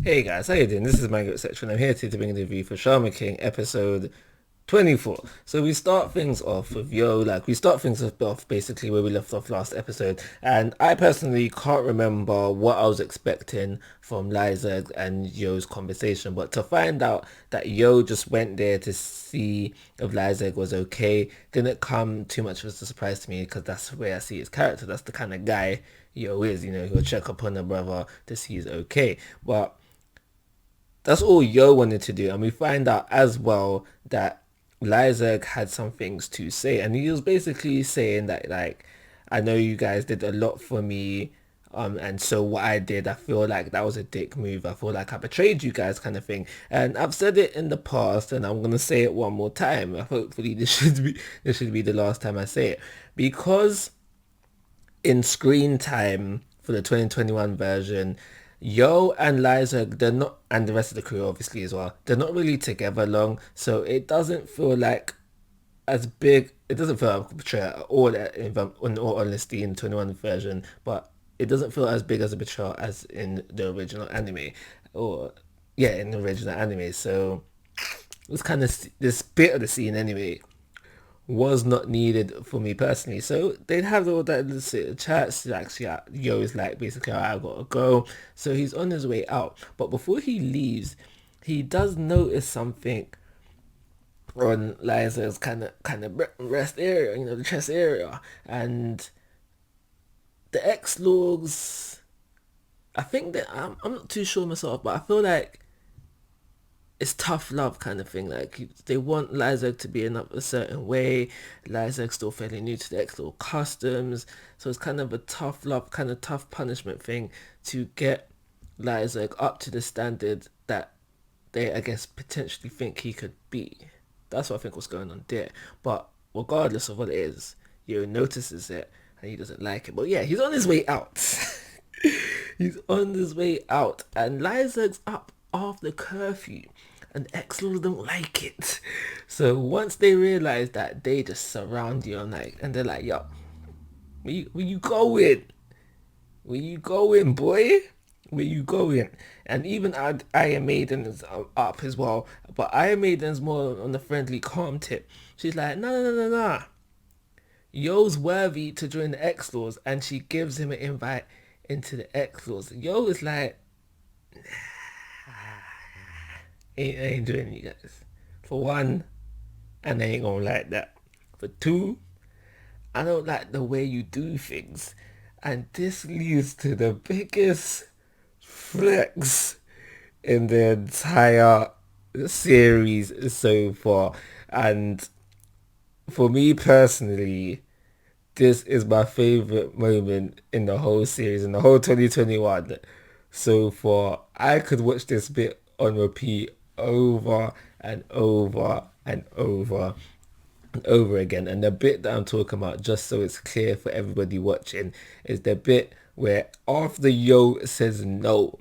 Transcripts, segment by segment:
Hey guys, how you doing? This is Manga, etc. and I'm here to bring the review for Shaman King episode 24. So we start things off with we start things off basically where we left off last episode, and I personally can't remember what I was expecting from Liza and Yo's conversation, but to find out that Yo just went there to see if Liza was okay didn't come too much of a surprise to me, because that's where I see his character. That's the kind of guy Yo is, he'll check up on a brother to see he's okay. But that's all Yo wanted to do, and we find out as well that Lyzerg had some things to say, and he was basically saying that, like, I know you guys did a lot for me, and so what I did, I feel like that was a dick move. I feel like I betrayed you guys, kind of thing. And I've said it in the past, and I'm gonna say it one more time. Hopefully, this should be the last time I say it, because in screen time for the 2021 version, Yo and Liza, they're not, and the rest of the crew obviously as well, they're not really together long, so it doesn't feel like as big, it doesn't feel like a betrayal at all, in all honesty, in 21 version, but it doesn't feel as big as a betrayal as in the original anime, or, yeah, in the original anime, so it was kind of, this bit of the scene anyway was not needed for me personally. So they'd have all that little chats. Like, yeah, Yo is like, basically, "Oh, I gotta go." So he's on his way out. But before he leaves, he does notice something on Liza's kind of rest area, the chest area, and the X logs. I think that I'm not too sure myself, but I feel like it's tough love kind of thing. Like, they want Lyzek to be in a certain way. Lyzek's still fairly new to the X-Law customs, so it's kind of a tough love, kind of tough punishment thing to get Lyzek up to the standard that they, I guess, potentially think he could be. That's what I think was going on there. But regardless of what it is, Yo notices it and he doesn't like it. But yeah, he's on his way out. He's on his way out, and Lyzek's up after curfew, and X-Laws don't like it. So once they realize that, they just surround you, and they're like, "Yo, where you going? Where you going, boy? Where you going?" And even Iron Maiden is up as well, but Iron Maiden's more on the friendly, calm tip. She's like, "No, no, no, no, no. Yo's worthy to join the X-Laws," and she gives him an invite into the X-Laws. Yo is like, ain't doing you guys. For one, and I ain't gonna like that. For two, I don't like the way you do things. And this leads to the biggest flex in the entire series so far. And for me personally, this is my favorite moment in the whole series, in the whole 2021 so far. I could watch this bit on repeat over and over and over and over again. And the bit that I'm talking about, just so it's clear for everybody watching, is the bit where after Yo says no,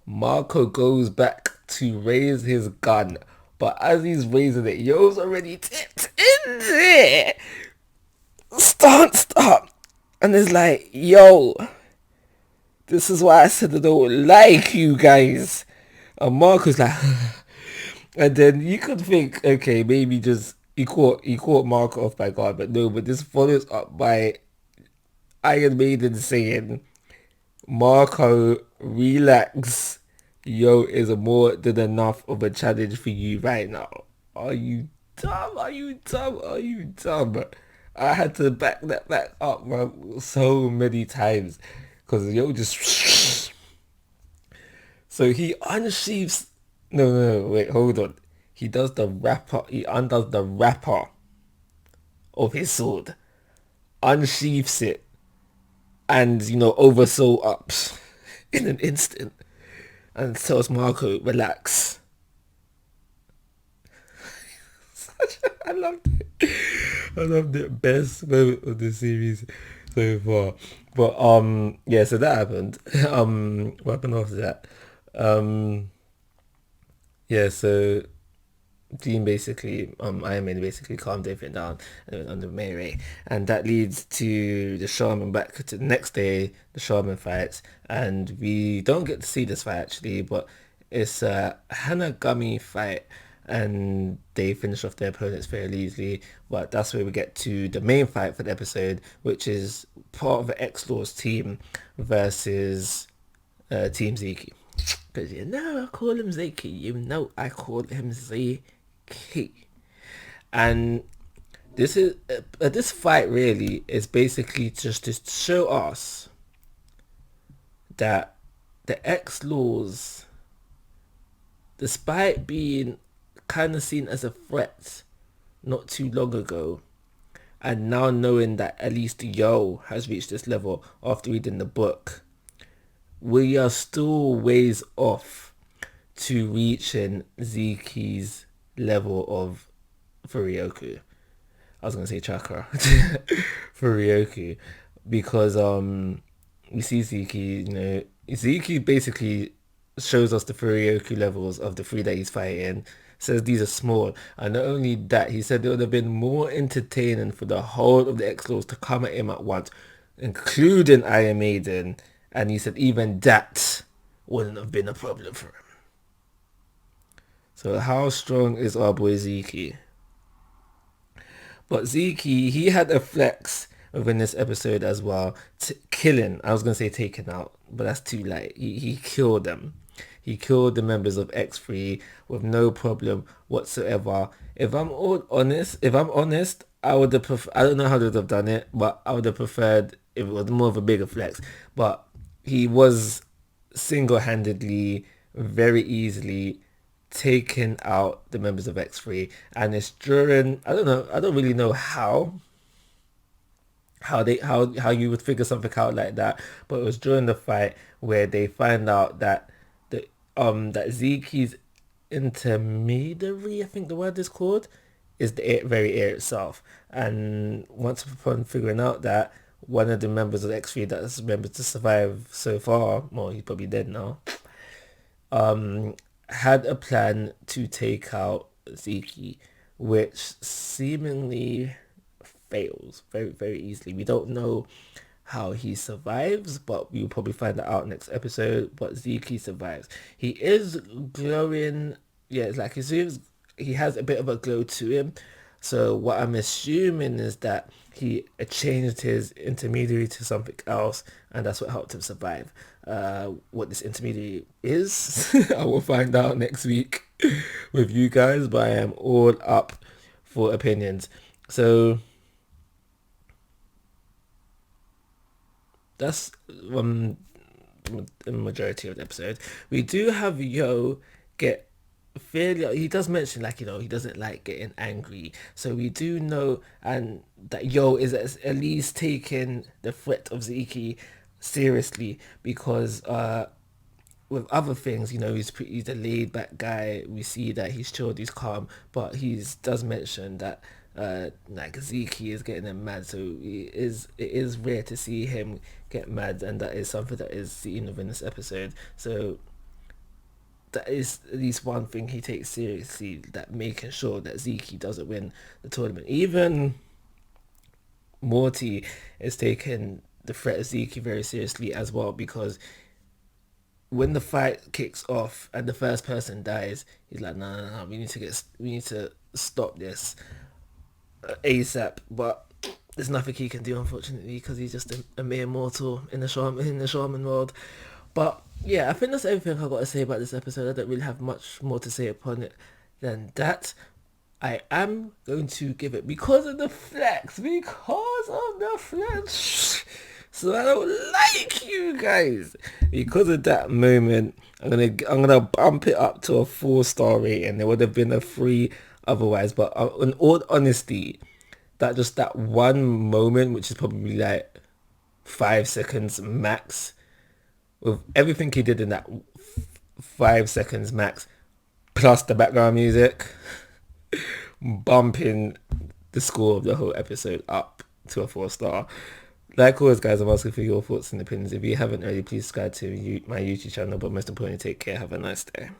Marco goes back to raise his gun. But as he's raising it, Yo's already tipped in there. Stop. And it's like, "Yo, this is why I said I don't like you guys." And Marco's like, and then you could think, okay, maybe just he caught Marco off by guard, but no. But this follows up by Iron Maiden saying, "Marco, relax. Yo is more than enough of a challenge for you right now." Are you dumb? Are you dumb? Are you dumb? I had to back that back up, bro, so many times, because Yo just so he unsheaths. No, no, no, wait, hold on. He does the wrapper. He undoes the wrapper of his sword, unsheaths it, and oversoul ups in an instant, and tells Marco, "Relax." I loved it. I loved it. Best moment of the series so far. But yeah, so that happened. What happened after that? Um, yeah, so Dean basically, Iron Man basically calmed everything down and went on the melee, and that leads to the Shaman back to the next day. The Shaman fights, and we don't get to see this fight actually, but It's a Hanagami fight, and they finish off their opponents fairly easily. But that's where we get to the main fight for the episode, which is part of the X-Law's team versus Team Zeke. Because you know I call him Zeke. You know I call him Zeke. And this fight really is basically just to show us that the X-Laws, despite being kind of seen as a threat not too long ago, and now knowing that at least Yo has reached this level after reading the book, we are still ways off to reaching Zeke's level of Furioku. I was gonna say chakra Furioku, because we see Zeke, Zeke basically shows us the Furioku levels of the three that he's fighting. Says these are small, and not only that, he said it would have been more entertaining for the whole of the X-Laws to come at him at once, including Iron Maiden, and he said even that wouldn't have been a problem for him. So how strong is our boy Zeke? But Zeke, he had a flex within this episode as well, killing. I was gonna say taken out, but that's too late. He killed them. He killed the members of X3 with no problem whatsoever. If I'm honest, I would have I don't know how they would have done it, but I would have preferred if it was more of a bigger flex. But he was single-handedly, very easily taking out the members of X3, and it's during, I don't really know how you would figure something out like that, but it was during the fight where they find out that that Zeke's intermediary, I think the word is called, is the very air itself. And once upon figuring out that one of the members of X3 that's remembered to survive so far, well, he's probably dead now, had a plan to take out Zeke, which seemingly fails very, very easily. We don't know how he survives, but we'll probably find that out next episode. But Zeke survives. He is glowing. Yeah, it's like he has a bit of a glow to him. So what I'm assuming is that he changed his intermediary to something else, and that's what helped him survive. What this intermediary is, I will find out next week with you guys, but I am all up for opinions. So that's the majority of the episode. We do have Yo get fairly, he does mention, like, he doesn't like getting angry, so we do know and that Yo is at least taking the threat of Zeke seriously, because with other things, he's a laid back guy. We see that he's chilled, he's calm, but he does mention that like Zeke is getting him mad, so it is rare to see him get mad, and that is something that is seen within this episode. So that is at least one thing he takes seriously, that making sure that Zeke doesn't win the tournament. Even Morty is taking the threat of Zeke very seriously as well, because when the fight kicks off and the first person dies, he's like, no, we need to stop this ASAP. But there's nothing he can do, unfortunately, because he's just a mere mortal in the shaman world. But yeah, I think that's everything I've got to say about this episode. I don't really have much more to say upon it than that. I am going to give it, because of the flex. So I don't like you guys. Because of that moment, I'm gonna bump it up to a 4-star rating. It would have been a 3 otherwise. But in all honesty, that one moment, which is probably like 5 seconds max, with everything he did in that 5 seconds max, plus the background music, bumping the score of the whole episode up to a 4-star. Like always, guys, I'm asking for your thoughts and opinions. If you haven't already, please subscribe to my YouTube channel. But most importantly, take care. Have a nice day.